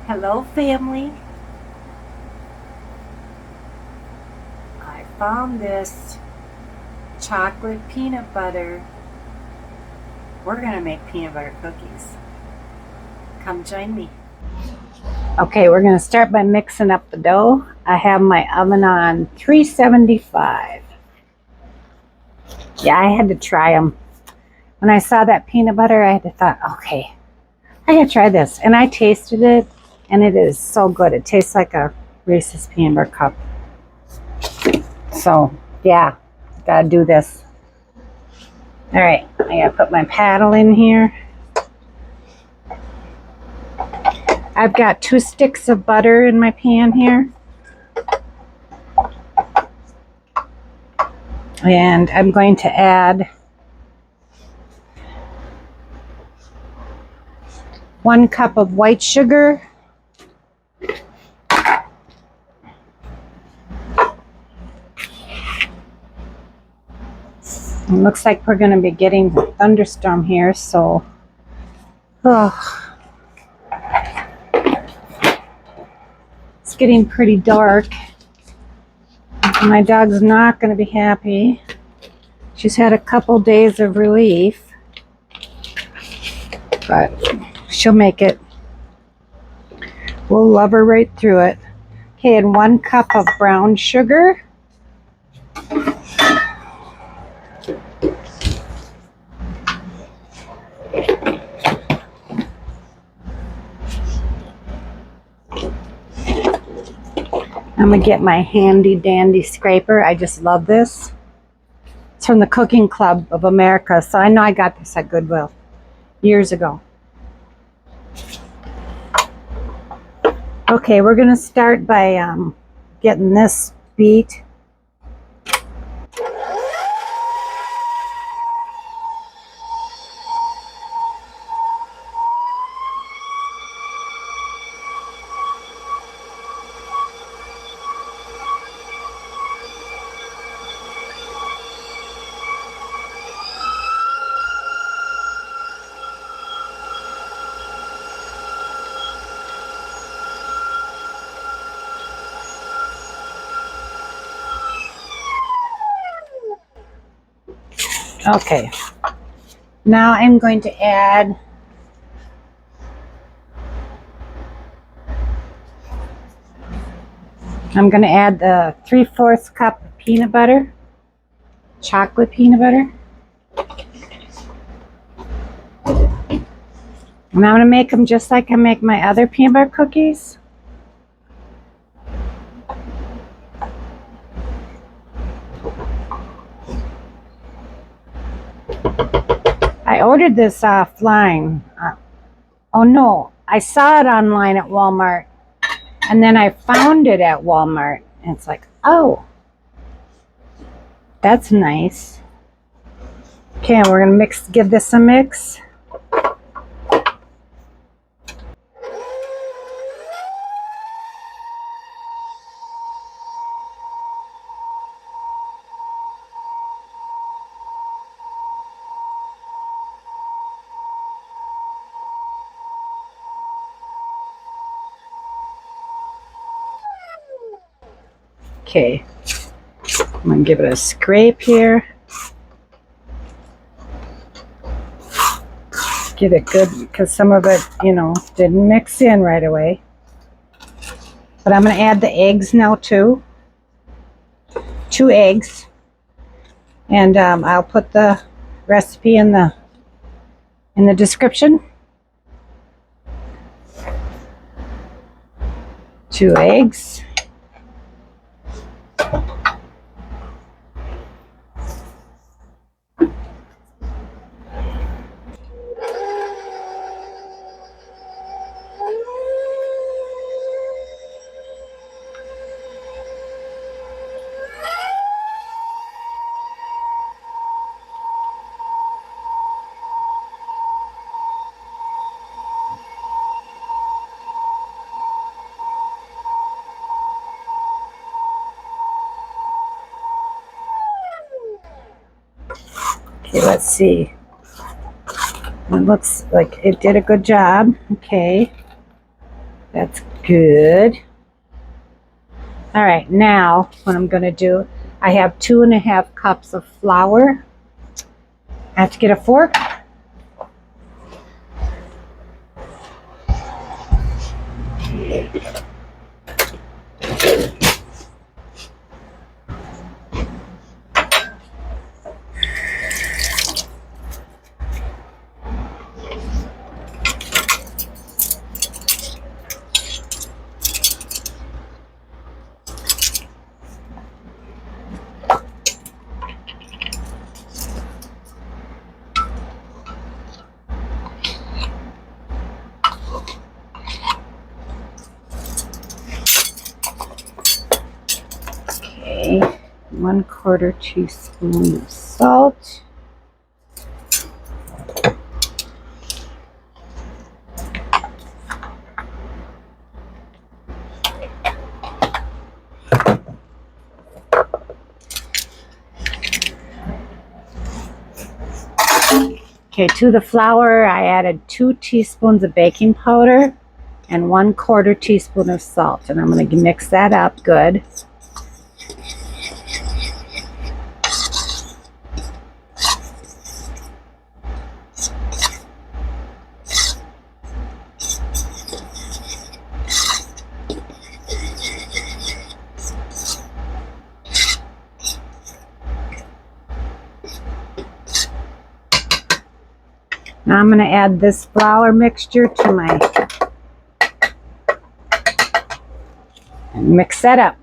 Hello, family. I found this chocolate peanut butter. We're going to make peanut butter cookies. Come join me. Okay, we're going to start by mixing up the dough. I have my oven on 375. Yeah, I had to try them. When I saw that peanut butter, I had to thought, okay, I got to try this. And I tasted it, and it is so good. It tastes like a Reese's peanut butter cup. So, yeah, got to do this. All right, I got to put my paddle in here. I've got 2 sticks of butter in my pan here. And I'm going to add 1 cup of white sugar. It looks like we're going to be getting a thunderstorm here, so it's getting pretty dark. My dog's not going to be happy. She's had a couple days of relief, but she'll make it. We'll love her right through it. Okay, and 1 cup of brown sugar. I'm going to get my handy dandy scraper. I just love this. It's from the Cooking Club of America, so I know I got this at Goodwill years ago. Okay, we're going to start by getting this beat. Okay, now I'm going to add the 3/4 cup of peanut butter, chocolate peanut butter. And I'm going to make them just like I make my other peanut butter cookies. I ordered this offline. Oh no, I saw it online at Walmart, and then I found it at Walmart, and it's like, oh, that's nice. Okay, we're gonna give this a mix. Okay, I'm gonna give it a scrape here. Get it good, because some of it, didn't mix in right away. But I'm gonna add the eggs now too. 2 eggs. And I'll put the recipe in the description. 2 eggs. Okay, let's see. It looks like it did a good job. Okay. That's good. All right, now what I'm going to do, I have 2.5 cups of flour. I have to get a fork. Okay, 1/4 teaspoon of salt. Okay, to the flour, I added 2 teaspoons of baking powder and 1/4 teaspoon of salt. And I'm going to mix that up good. Now I'm going to add this flour mixture to my, and mix that up.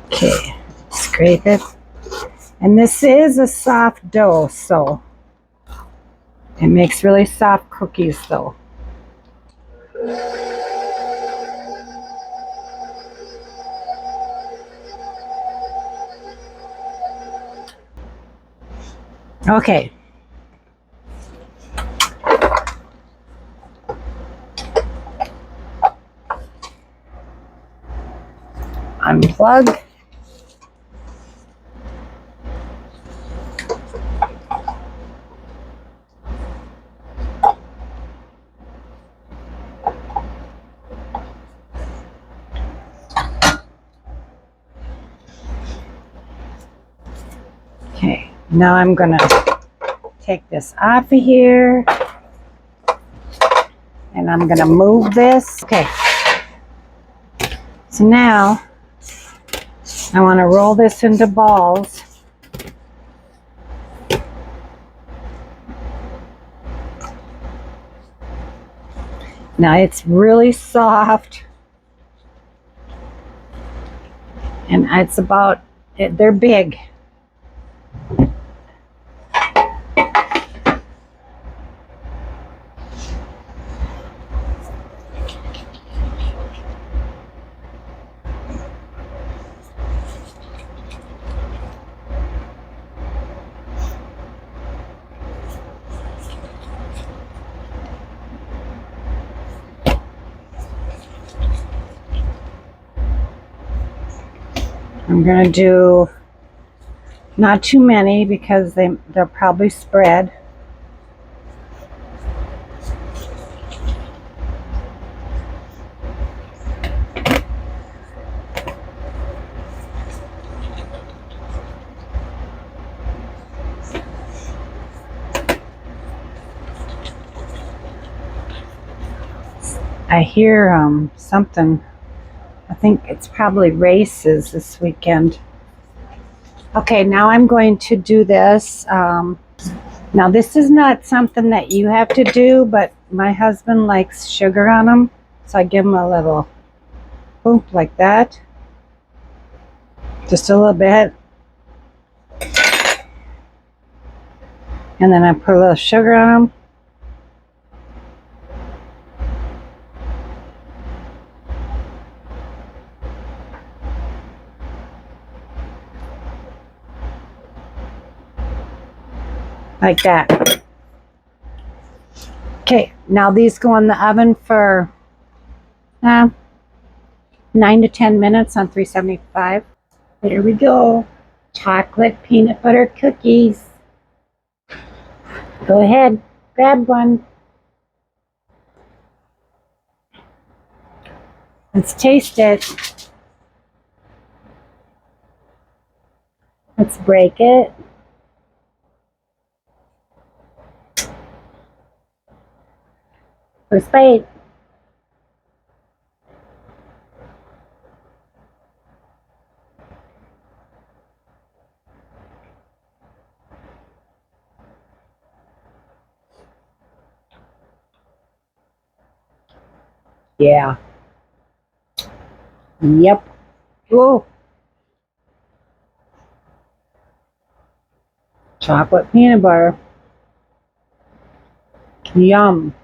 Okay, scrape it. And this is a soft dough, so it makes really soft cookies though. Okay. Unplug. Okay, now I'm going to take this off of here. And I'm going to move this. Okay. So now I want to roll this into balls. Now it's really soft. And it's about, they're big. I'm going to do not too many because they'll probably spread. I hear something. I think it's probably races this weekend. Okay, now I'm going to do this. Now this is not something that you have to do, but my husband likes sugar on them. So I give him a little boop like that. Just a little bit. And then I put a little sugar on them. like that. Okay, now these go in the oven for 9 to 10 minutes on 375. There we go. Chocolate peanut butter cookies. Go ahead, grab one. Let's taste it. Let's break it. First bite. Yeah. Yep. Ooh. Chocolate peanut butter. Yum.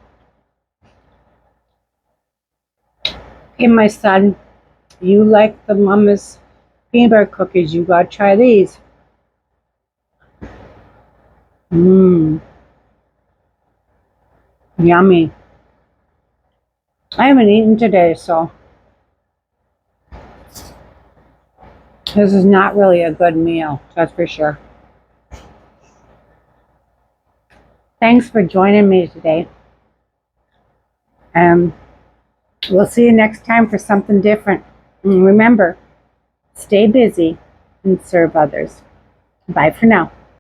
Hey, my son, you like the mama's peanut butter cookies. You gotta try these. Mmm. Yummy. I haven't eaten today, so this is not really a good meal, that's for sure. Thanks for joining me today. And we'll see you next time for something different. And remember, stay busy and serve others. Bye for now.